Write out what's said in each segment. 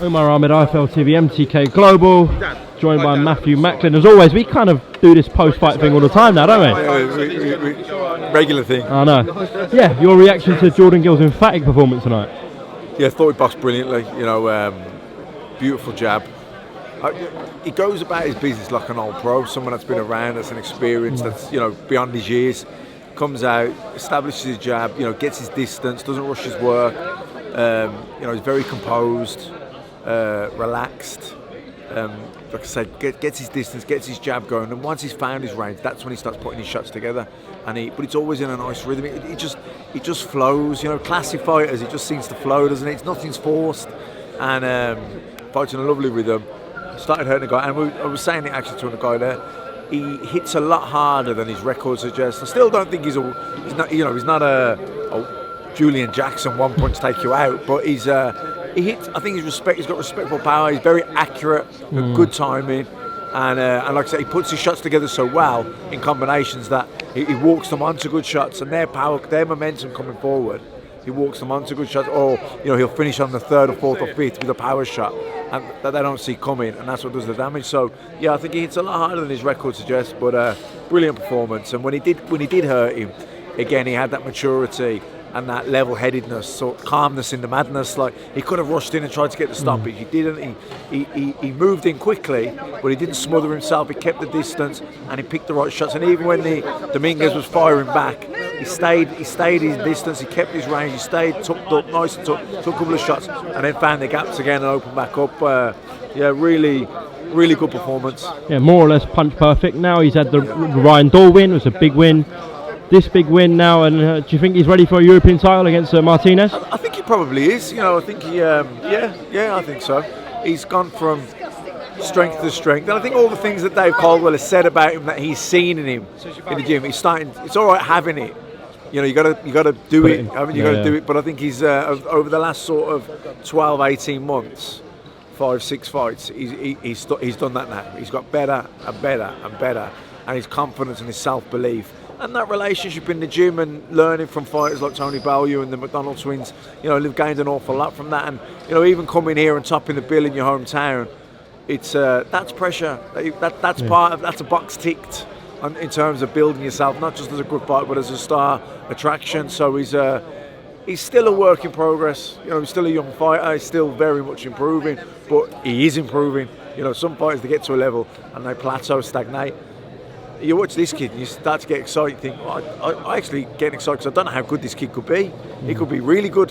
Umar Ahmed, IFL TV, MTK Global, joined by Matthew Macklin. As always, we kind of do this post-fight thing all the time now, don't we? Yeah, regular thing. I know. Yeah, your reaction to Jordan Gill's emphatic performance tonight? Yeah, I thought he boxed brilliantly. Beautiful jab. He goes about his business like an old pro, someone that's been around, that's an experience, that's beyond his years. Comes out, establishes his jab, gets his distance, doesn't rush his work. He's very composed, relaxed. Like I said, gets his distance, gets his jab going, and once he's found his range, that's when he starts putting his shots together. But it's always in a nice rhythm. It just flows. Classic fighters, it just seems to flow, doesn't it? Nothing's forced, and fights in a lovely rhythm. Started hurting the guy, and I was saying it actually to the guy there. He hits a lot harder than his record suggests. I still don't think he's not a Julian Jackson one punch take you out, but he hits. I think he's got respectful power. He's very accurate, good timing, and like I said, he puts his shots together so well in combinations that he walks them onto good shots, and their momentum coming forward. He walks them onto good shots, or he'll finish on the third or fourth or fifth with a power shot, and that they don't see coming, and that's what does the damage. So yeah, I think he hits a lot harder than his record suggests, but brilliant performance. And when he did hurt him, again he had that maturity and that level-headedness, so calmness in the madness. Like, he could have rushed in and tried to get the stoppage. He didn't. He moved in quickly, but he didn't smother himself. He kept the distance and he picked the right shots. And even when the Dominguez was firing back, he stayed his distance. He kept his range. He stayed tucked up, nice and took a couple of shots, and then found the gaps again and opened back up. Really good performance. Yeah, more or less punch perfect. Now he's had the Ryan Dahl win. It was a big win. This big win now, and do you think he's ready for a European title against Martinez? I think he probably is. I think he, I think so. He's gone from strength to strength, and I think all the things that Dave Caldwell has said about him that he's seen in him in the gym, he's starting. It's all right having it. You got to do it. I mean, you got to do it. But I think he's over the last sort of 12, 18 months, 5, 6 fights, he's done that now. He's got better and better and better, and his confidence and his self-belief. And that relationship in the gym and learning from fighters like Tony Bellew and the McDonald twins, they've gained an awful lot from that. And, even coming here and topping the bill in your hometown, it's that's pressure. That's a box ticked in terms of building yourself, not just as a good fighter, but as a star attraction. So he's still a work in progress. He's still a young fighter. He's still very much improving, but he is improving. Some fighters, they get to a level and they plateau, stagnate. You watch this kid and you start to get excited. You think, I actually get excited because I don't know how good this kid could be. He could be really good.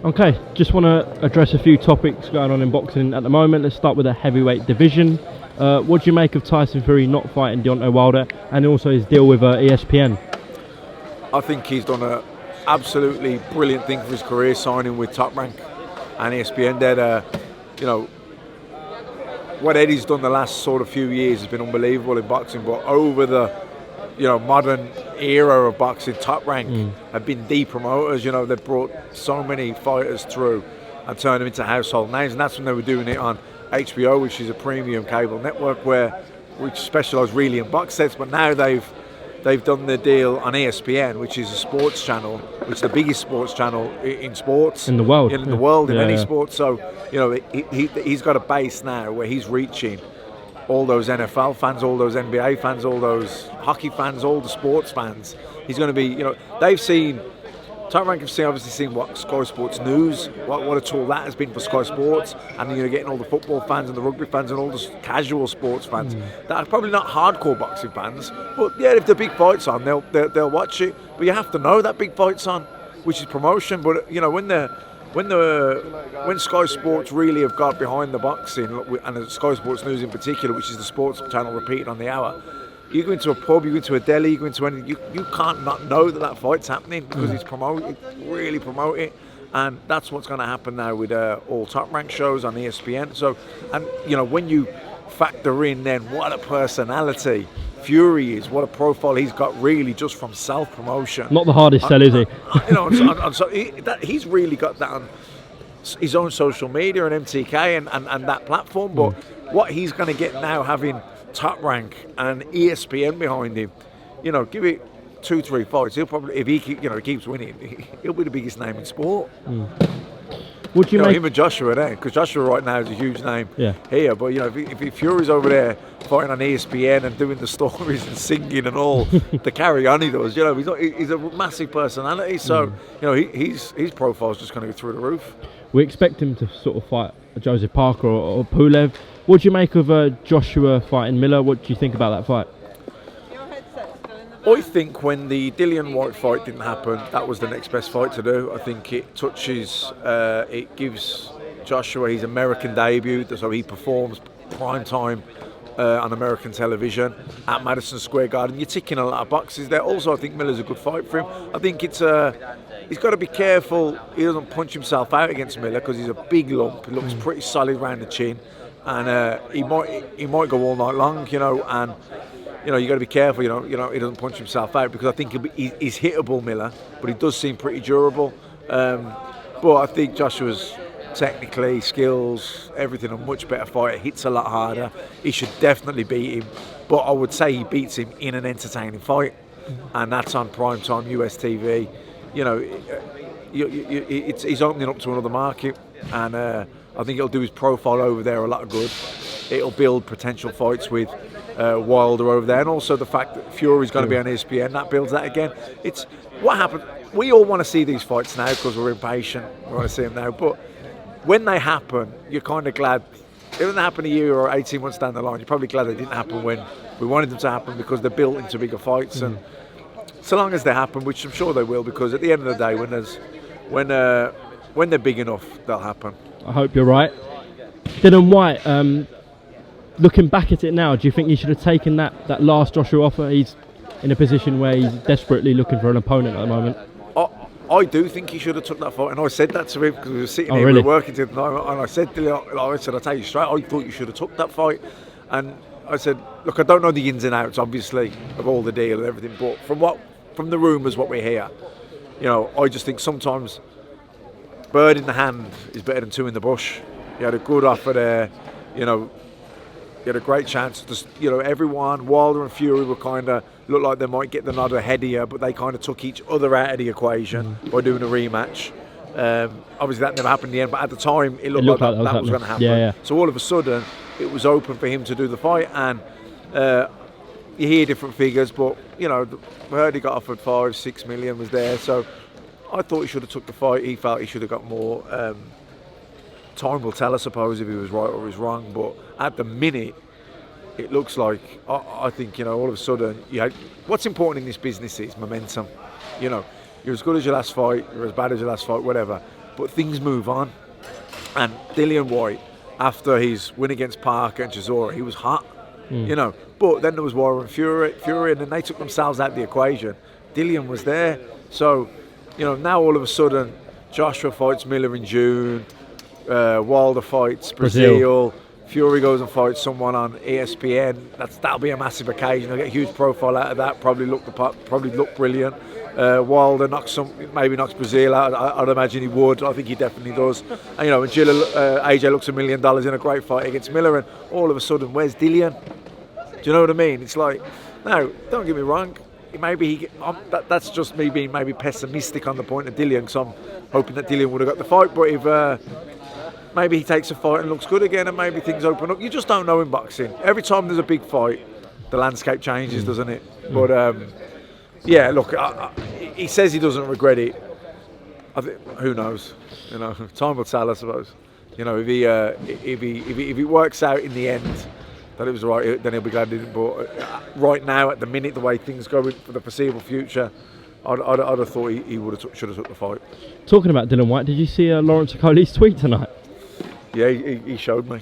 Okay, just want to address a few topics going on in boxing at the moment. Let's start with the heavyweight division. What do you make of Tyson Fury not fighting Deontay Wilder, and also his deal with ESPN? I think he's done an absolutely brilliant thing for his career, signing with Top Rank and ESPN. What Eddie's done the last sort of few years has been unbelievable in boxing, but over the modern era of boxing, Top Rank have been the promoters. They've brought so many fighters through and turned them into household names, and that's when they were doing it on HBO, which is a premium cable network which specialise really in box sets. But now they've done the deal on ESPN, which is a sports channel, which is the biggest sports channel in sports in the world. In any sport. So he's got a base now where he's reaching all those NFL fans, all those NBA fans, all those hockey fans, all the sports fans. He's going to be. They've seen. Top Rank have obviously seen what Sky Sports News, what a tool that has been for Sky Sports, and getting all the football fans and the rugby fans and all the casual sports fans that are probably not hardcore boxing fans, but yeah, if the big fight's on, they'll watch it. But you have to know that big fight's on, which is promotion. But when Sky Sports really have got behind the boxing, and Sky Sports News in particular, which is the sports channel repeated on the hour. You go into a pub, you go into a deli, you go into anything, you can't not know that fight's happening because it's promoted, really promoted, and that's what's going to happen now with all Top Rank shows on ESPN. So, and when you factor in then what a personality Fury is, what a profile he's got really just from self-promotion. Not the hardest sell, is he? He's really got that on his own social media and MTK and that platform, but what he's going to get now having Top Rank and ESPN behind him, give it 2-3 fights, he'll probably, if he keeps winning, he'll be the biggest name in sport. What do you make? Him and Joshua there, because Joshua right now is a huge name Yeah. here. But if Fury's over there fighting on ESPN and doing the stories and singing and all the carry on he does, he's a massive personality. So his profile's just going to go through the roof. We expect him to sort of fight Joseph Parker or Pulev. What do you make of Joshua fighting Miller? What do you think about that fight? I think when the Dillian Whyte fight didn't happen, that was the next best fight to do. I think it gives Joshua his American debut, so he performs prime time on American television at Madison Square Garden. You're ticking a lot of boxes there. Also, I think Miller's a good fight for him. I think he's got to be careful he doesn't punch himself out against Miller, because he's a big lump. He looks pretty solid round the chin, and he might go all night long, and. You got to be careful. He doesn't punch himself out, because I think he's hittable, Miller, but he does seem pretty durable. But I think Joshua's technically, skills, everything, a much better fighter. Hits a lot harder. He should definitely beat him, but I would say he beats him in an entertaining fight, and that's on primetime US TV. He's opening up to another market, and I think it'll do his profile over there a lot of good. It'll build potential fights with Wilder over there, and also the fact that Fury's going to be on ESPN, that builds that again. It's what happened. We all want to see these fights now because we're impatient. We want to see them now, but when they happen, you're kind of glad. If they didn't happen a year or 18 months down the line, you're probably glad they didn't happen when we wanted them to happen, because they're built into bigger fights. And so long as they happen, which I'm sure they will, because at the end of the day, when they're big enough, they'll happen. I hope you're right. Dillian Whyte, looking back at it now, do you think he should have taken that last Joshua offer? He's in a position where he's desperately looking for an opponent at the moment. I do think he should have took that fight, and I said that to him because we were sitting here, really? we were working together, and I said to him, I said, I'll tell you straight, I thought you should have took that fight. And I said, look, I don't know the ins and outs, obviously, of all the deal and everything, but from the rumours, what we hear, I just think sometimes bird in the hand is better than two in the bush. He had a good offer there, he had a great chance. Everyone, Wilder and Fury were kind of looked like they might get the nod ahead of you, but they kind of took each other out of the equation by doing a rematch. Obviously, that never happened in the end, but at the time, it looked like that was going to happen. Yeah. So all of a sudden, it was open for him to do the fight, and you hear different figures, but I heard he got offered 5-6 million was there. So I thought he should have took the fight. He felt he should have got more. Time will tell, I suppose, if he was right or he was wrong. But at the minute, it looks like I think all of a sudden, what's important in this business is momentum. You're as good as your last fight, you're as bad as your last fight, whatever. But things move on. And Dillian Whyte, after his win against Parker and Chisora, he was hot. But then there was Wilder and Fury, and then they took themselves out of the equation. Dillian was there, so now all of a sudden, Joshua fights Miller in June. Wilder fights Brazil. Fury goes and fights someone on ESPN. That'll be a massive occasion. They'll get a huge profile out of that. Probably look brilliant. Wilder knocks Brazil out. I'd imagine he would. I think he definitely does. And and AJ looks $1 million in a great fight against Miller. And all of a sudden, where's Dillian? Do you know what I mean? It's like, no, don't get me wrong. That's just me being maybe pessimistic on the point of Dillian, because I'm hoping that Dillian would have got the fight. But if maybe he takes a fight and looks good again, and maybe things open up. You just don't know in boxing. Every time there's a big fight, the landscape changes, doesn't it? But look, he says he doesn't regret it. Who knows? Time will tell, I suppose. If it works out in the end that it was right, then he'll be glad he didn't. But right now, at the minute, the way things go for the foreseeable future, I'd have thought he should have took the fight. Talking about Dillian Whyte, did you see Lawrence Okolie's tweet tonight? Yeah, he showed me.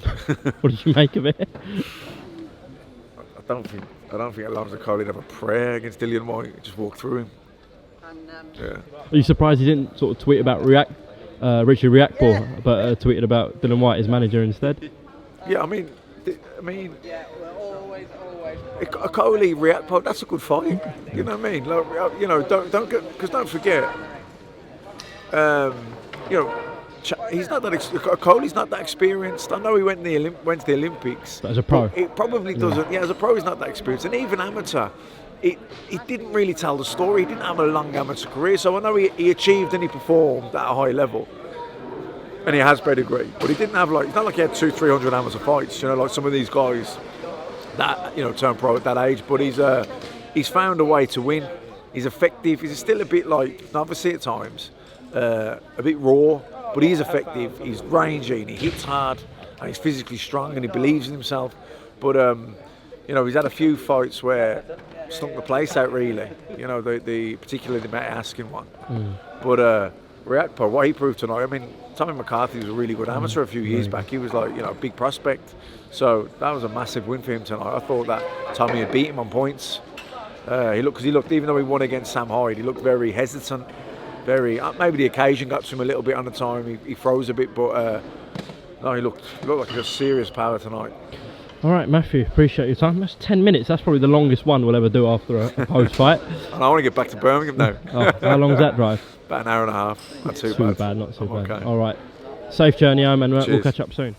What did you make of it? I don't think Lawrence Okolie have a prayer against Dillian Whyte. He just walked through him. Yeah. Are you surprised he didn't sort of tweet about Richard Riakporhe, but tweeted about Dillian Whyte, his manager, instead? Yeah, I mean, Okolie, Riakporhe, that's a good fight. You know what I mean? Like, don't forget. He's not that. Okolie's not that experienced. I know he went to the Olympics. But as a pro, it probably doesn't. Yeah, as a pro, he's not that experienced, and even amateur, it didn't really tell the story. He didn't have a long amateur career, so I know he achieved and he performed at a high level. and he has pedigree, but he didn't have like, it's not like he had 200-300 amateur fights, you know, like some of these guys that, you know, turn pro at that age. But he's found a way to win. He's effective. He's still a bit like novice at times, a bit raw, but he's effective. He's rangy and he hits hard, and he's physically strong and he believes in himself. But you know, he's had a few fights where stunk the place out, really. You know, the particularly the Matt Askin one. But what he proved tonight, I mean, Tommy McCarthy was a really good amateur a few years back. He was like, you know, a big prospect. So that was a massive win for him tonight. I thought that Tommy had beat him on points. He looked, even though he won against Sam Hyde, he looked very hesitant. Maybe the occasion got to him a little bit on the time. He froze a bit, but no, he looked like he got serious power tonight. All right, Matthew, appreciate your time. That's 10 minutes. That's probably the longest one we'll ever do after a post-fight. And I want to get back to Birmingham now. Oh, how long's that drive? About an hour and a half. Not too bad. Not too bad. Okay. All right. Safe journey home, and we'll catch up soon.